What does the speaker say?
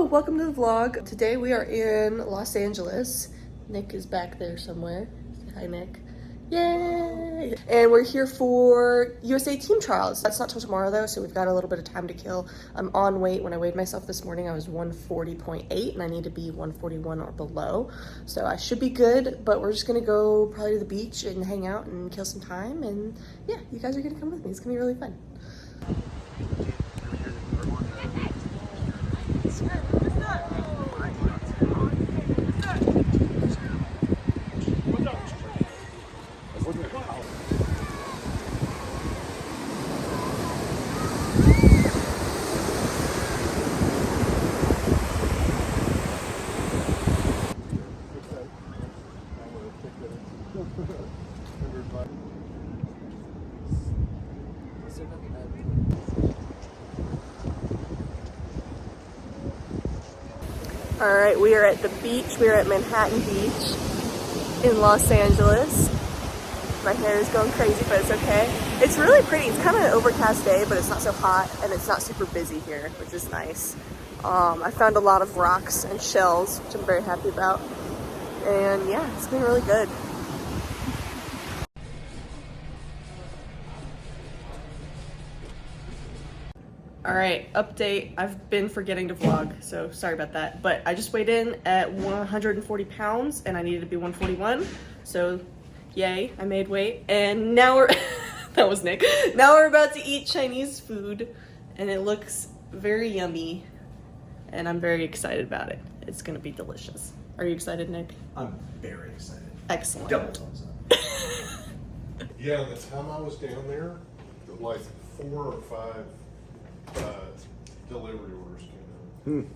welcome to the vlog. Today we are in Los Angeles. Nick is back there somewhere. Say hi, Nick. Yay! And we're here for USA team trials. That's not till tomorrow though, so we've got a little bit of time to kill. I'm on weight. When I weighed myself this morning, I was 140.8 and I need to be 141 or below. So I should be good, but we're just gonna go probably to the beach and hang out and kill some time. And yeah, you guys are gonna come with me. It's gonna be really fun. All right, we are at the beach. We are at Manhattan Beach in Los Angeles. My hair is going crazy, but it's okay. It's really pretty. It's kind of an overcast day, but it's not so hot and it's not super busy here, which is nice. I found a lot of rocks and shells, which I'm very happy about. And yeah, it's been really good. All right, update. I've been forgetting to vlog, so sorry about that. But I just weighed in at 140 pounds and I needed to be 141. So yay, I made weight. And now we're, that was Nick. Now we're about to eat Chinese food and it looks very yummy and I'm very excited about it. It's gonna be delicious. Are you excited, Nick? I'm very excited. Excellent. Double thumbs up. Yeah, the time I was down there, like 4 or 5 delivery orders came in.